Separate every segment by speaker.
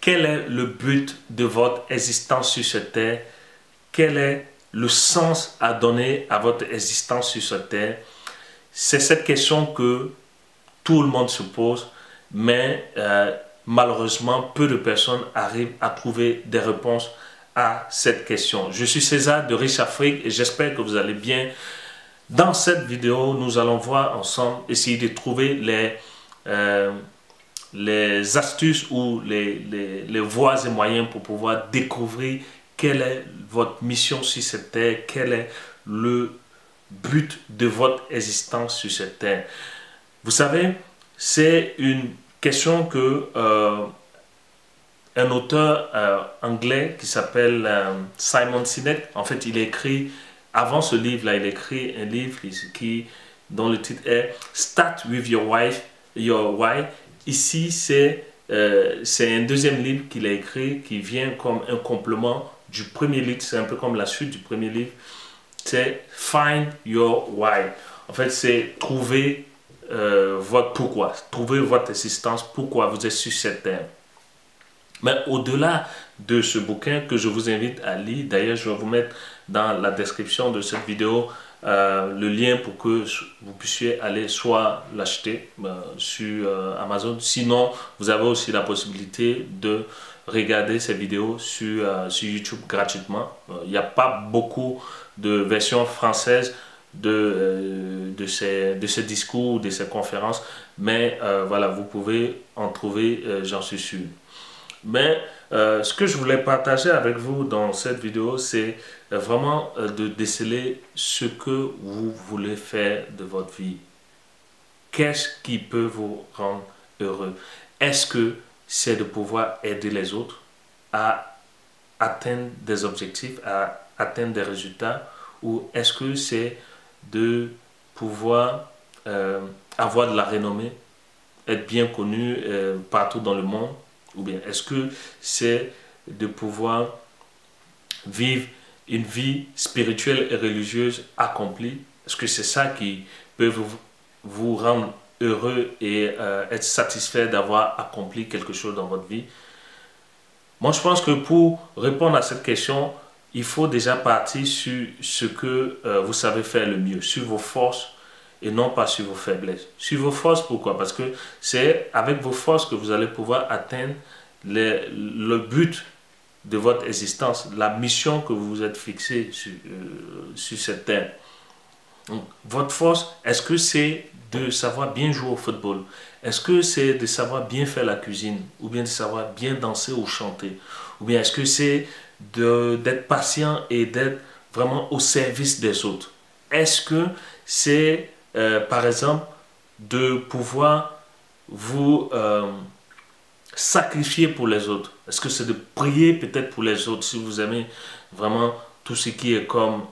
Speaker 1: quel est le but de votre existence sur cette terre? Quel est le sens à donner à votre existence sur cette terre? C'est cette question que tout le monde se pose, mais malheureusement, peu de personnes arrivent à trouver des réponses à cette question. Je suis César de Riche Afrique et j'espère que vous allez bien. Dans cette vidéo, nous allons voir ensemble, essayer de trouver les astuces ou les voies et moyens pour pouvoir découvrir quelle est votre mission sur cette terre, quel est le but de votre existence sur cette terre. Vous savez, c'est une question que un auteur anglais qui s'appelle Simon Sinek, en fait, il a écrit, avant ce livre-là, il a écrit un livre dont le titre est Start with your why. Ici, c'est un deuxième livre qu'il a écrit qui vient comme un complément du premier livre. C'est un peu comme la suite du premier livre. C'est Find your why. En fait, c'est trouver votre pourquoi, trouver votre existence, pourquoi vous êtes sur cette terre. Mais au-delà de ce bouquin que je vous invite à lire, d'ailleurs je vais vous mettre dans la description de cette vidéo le lien pour que vous puissiez aller soit l'acheter sur Amazon, sinon vous avez aussi la possibilité de regarder ces vidéos sur YouTube gratuitement. Il n'y a pas beaucoup de versions françaises de ces discours, de ces conférences, mais voilà, vous pouvez en trouver, j'en suis sûr. Mais ce que je voulais partager avec vous dans cette vidéo, c'est vraiment de déceler ce que vous voulez faire de votre vie. Qu'est-ce qui peut vous rendre heureux? Est-ce que c'est de pouvoir aider les autres à atteindre des objectifs, à atteindre des résultats? Ou est-ce que c'est de pouvoir avoir de la renommée, être bien connu partout dans le monde? Ou bien est-ce que c'est de pouvoir vivre une vie spirituelle et religieuse accomplie? Est-ce que c'est ça qui peut vous rendre heureux et être satisfait d'avoir accompli quelque chose dans votre vie? Moi, je pense que pour répondre à cette question, il faut déjà partir sur ce que vous savez faire le mieux, sur vos forces et non pas sur vos faiblesses. Sur vos forces, pourquoi? Parce que c'est avec vos forces que vous allez pouvoir atteindre le but de votre existence, la mission que vous vous êtes fixée sur cette terre. Donc, votre force, est-ce que c'est de savoir bien jouer au football? Est-ce que c'est de savoir bien faire la cuisine? Ou bien de savoir bien danser ou chanter? Ou bien est-ce que c'est d'être patient et d'être vraiment au service des autres? Est-ce que c'est par exemple de pouvoir vous sacrifier pour les autres? Est-ce que c'est de prier peut-être pour les autres si vous aimez vraiment tout ce qui est comme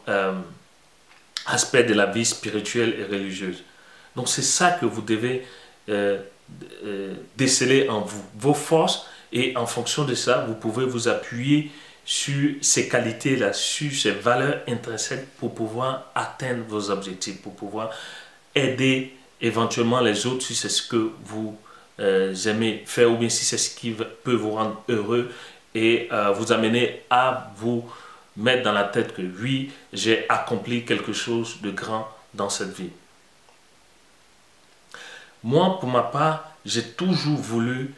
Speaker 1: aspect de la vie spirituelle et religieuse? Donc c'est ça que vous devez déceler en vous, vos forces, et en fonction de ça, vous pouvez vous appuyer sur ces qualités-là, sur ces valeurs intrinsèques pour pouvoir atteindre vos objectifs, pour pouvoir aider éventuellement les autres si c'est ce que vous aimez faire, ou bien si c'est ce qui peut vous rendre heureux et vous amener à vous mettre dans la tête que oui, j'ai accompli quelque chose de grand dans cette vie. Moi, pour ma part, j'ai toujours voulu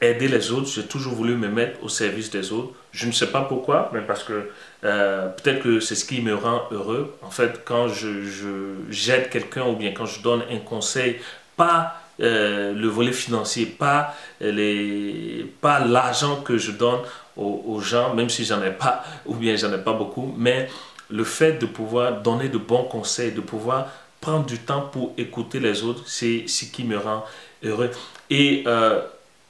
Speaker 1: aider les autres, j'ai toujours voulu me mettre au service des autres. Je ne sais pas pourquoi, mais parce que peut-être que c'est ce qui me rend heureux. En fait, quand j'aide quelqu'un ou bien quand je donne un conseil, pas le volet financier, pas l'argent que je donne aux gens, même si j'en ai pas ou bien j'en ai pas beaucoup, mais le fait de pouvoir donner de bons conseils, de pouvoir prendre du temps pour écouter les autres, c'est ce qui me rend heureux. Et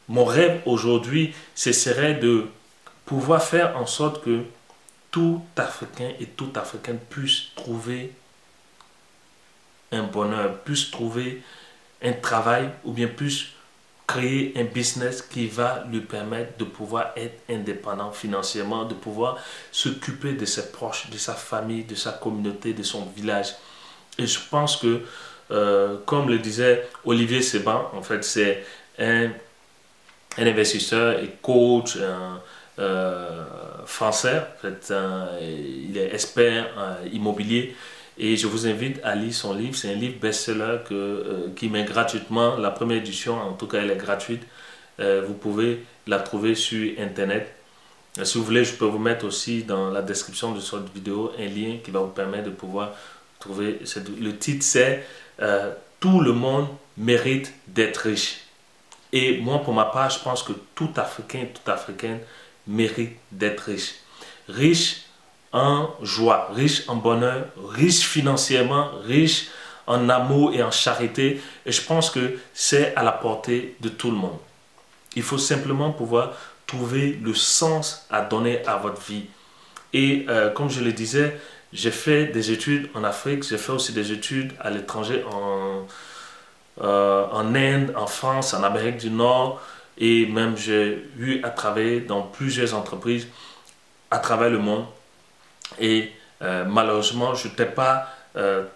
Speaker 1: mon rêve aujourd'hui, ce serait de pouvoir faire en sorte que tout Africain et toute Africaine puisse trouver un bonheur, puisse trouver un travail ou bien puisse créer un business qui va lui permettre de pouvoir être indépendant financièrement, de pouvoir s'occuper de ses proches, de sa famille, de sa communauté, de son village. Et je pense que, comme le disait Olivier Seban, en fait, c'est un un investisseur et coach français. En fait, il est expert immobilier. Et je vous invite à lire son livre. C'est un livre best-seller qui met gratuitement. La première édition, en tout cas, elle est gratuite. Vous pouvez la trouver sur Internet. Si vous voulez, je peux vous mettre aussi dans la description de cette vidéo un lien qui va vous permettre de pouvoir trouver. Le titre, c'est Tout le monde mérite d'être riche. Et moi, pour ma part, je pense que tout Africain, toute Africaine mérite d'être riche. Riche en joie, riche en bonheur, riche financièrement, riche en amour et en charité. Et je pense que c'est à la portée de tout le monde. Il faut simplement pouvoir trouver le sens à donner à votre vie. Et comme je le disais, j'ai fait des études en Afrique, j'ai fait aussi des études à l'étranger en Inde, en France, en Amérique du Nord. Et même j'ai eu à travailler dans plusieurs entreprises à travers le monde. Et malheureusement, je n'étais pas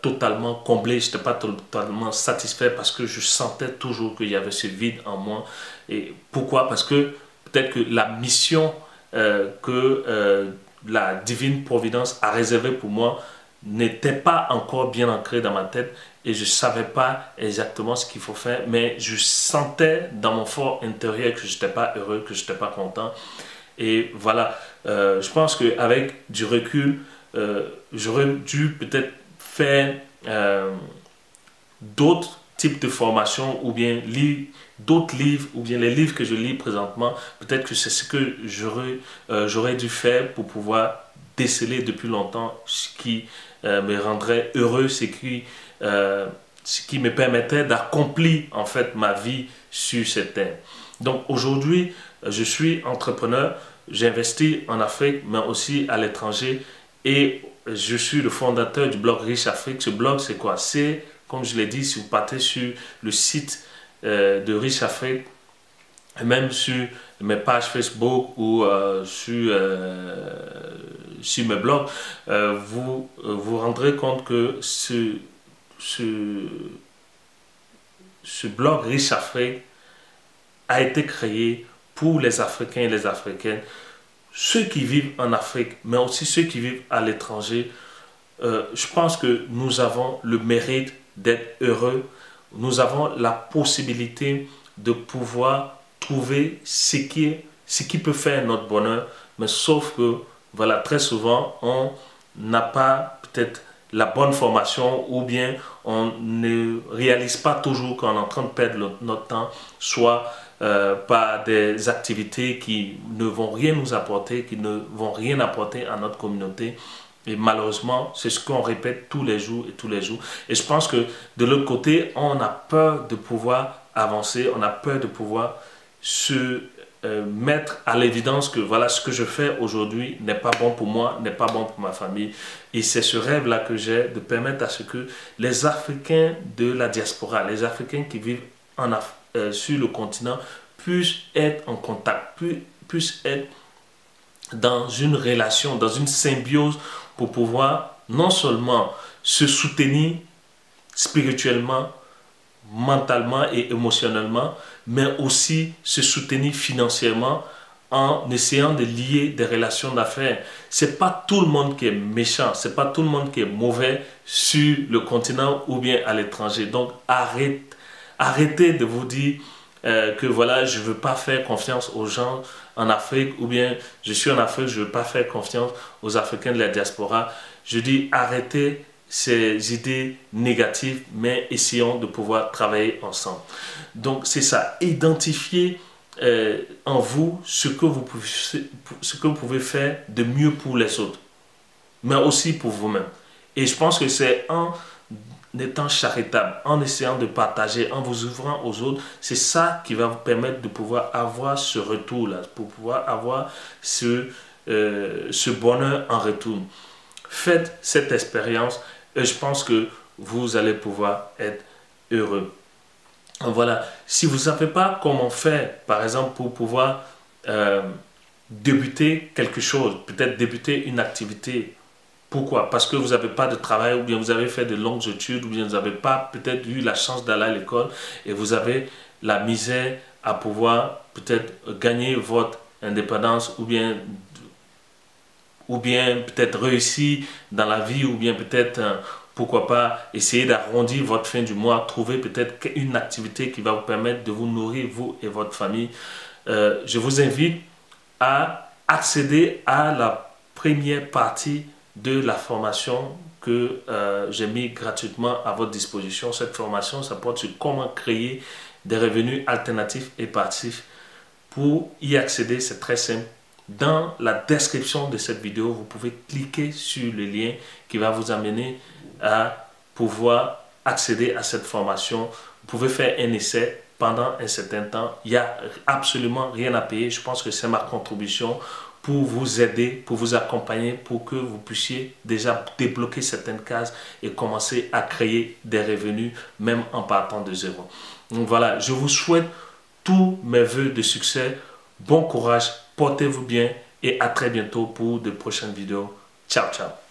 Speaker 1: totalement comblé, je n'étais pas totalement satisfait parce que je sentais toujours qu'il y avait ce vide en moi. Et pourquoi? Parce que peut-être que la mission que la divine providence a réservée pour moi n'était pas encore bien ancrée dans ma tête et je ne savais pas exactement ce qu'il faut faire, mais je sentais dans mon fort intérieur que je n'étais pas heureux, que je n'étais pas content. Et voilà, je pense qu'avec du recul, j'aurais dû peut-être faire d'autres types de formations ou bien lire d'autres livres ou bien les livres que je lis présentement. Peut-être que c'est ce que j'aurais dû faire pour pouvoir déceler depuis longtemps ce qui me rendrait heureux, ce qui me permettait d'accomplir en fait ma vie sur cette terre. Donc aujourd'hui, je suis entrepreneur, j'investis en Afrique, mais aussi à l'étranger et je suis le fondateur du blog Riche Afrique. Ce blog, c'est quoi? C'est, comme je l'ai dit, si vous partez sur le site de Riche Afrique, même sur mes pages Facebook ou sur mes blogs, vous vous rendrez compte que ce blog Riche Afrique a été créé pour les Africains et les Africaines, ceux qui vivent en Afrique, mais aussi ceux qui vivent à l'étranger. Je pense que nous avons le mérite d'être heureux. Nous avons la possibilité de pouvoir trouver ce qui peut faire notre bonheur, mais sauf que, voilà, très souvent, on n'a pas peut-être la bonne formation ou bien on ne réalise pas toujours qu'on est en train de perdre notre temps, soit par des activités qui ne vont rien nous apporter, qui ne vont rien apporter à notre communauté. Et malheureusement, c'est ce qu'on répète tous les jours et tous les jours. Et je pense que de l'autre côté, on a peur de pouvoir avancer, on a peur de pouvoir se mettre à l'évidence que voilà, ce que je fais aujourd'hui n'est pas bon pour moi, n'est pas bon pour ma famille. Et c'est ce rêve-là que j'ai de permettre à ce que les Africains de la diaspora, les Africains qui vivent sur le continent, puissent être en contact, puissent être dans une relation, dans une symbiose pour pouvoir non seulement se soutenir spirituellement, mentalement et émotionnellement, mais aussi se soutenir financièrement en essayant de lier des relations d'affaires. C'est pas tout le monde qui est méchant, c'est pas tout le monde qui est mauvais sur le continent ou bien à l'étranger. Donc arrêtez de vous dire que voilà, je ne veux pas faire confiance aux gens en Afrique ou bien je suis en Afrique, je ne veux pas faire confiance aux Africains de la diaspora. Je dis arrêtez ces idées négatives, mais essayons de pouvoir travailler ensemble. Donc c'est ça, identifiez en vous ce que vous pouvez faire de mieux pour les autres, mais aussi pour vous-même. Et je pense que c'est en étant charitable, en essayant de partager, en vous ouvrant aux autres, c'est ça qui va vous permettre de pouvoir avoir ce retour-là, pour pouvoir avoir ce bonheur en retour. Faites cette expérience et je pense que vous allez pouvoir être heureux. Voilà, si vous ne savez pas comment faire, par exemple, pour pouvoir débuter quelque chose, peut-être débuter une activité. Pourquoi? Parce que vous n'avez pas de travail ou bien vous avez fait de longues études ou bien vous n'avez pas peut-être eu la chance d'aller à l'école et vous avez la misère à pouvoir peut-être gagner votre indépendance ou bien peut-être réussir dans la vie ou bien peut-être pourquoi pas essayer d'arrondir votre fin du mois, trouver peut-être une activité qui va vous permettre de vous nourrir, vous et votre famille. Je vous invite à accéder à la première partie de la formation que j'ai mis gratuitement à votre disposition. Cette formation, ça porte sur comment créer des revenus alternatifs et passifs. Pour y accéder, c'est très simple. Dans la description de cette vidéo, vous pouvez cliquer sur le lien qui va vous amener à pouvoir accéder à cette formation. Vous pouvez faire un essai pendant un certain temps. Il n'y a absolument rien à payer. Je pense que c'est ma contribution pour vous aider, pour vous accompagner, pour que vous puissiez déjà débloquer certaines cases et commencer à créer des revenus, même en partant de zéro. Donc voilà, je vous souhaite tous mes vœux de succès. Bon courage, portez-vous bien et à très bientôt pour de prochaines vidéos. Ciao, ciao.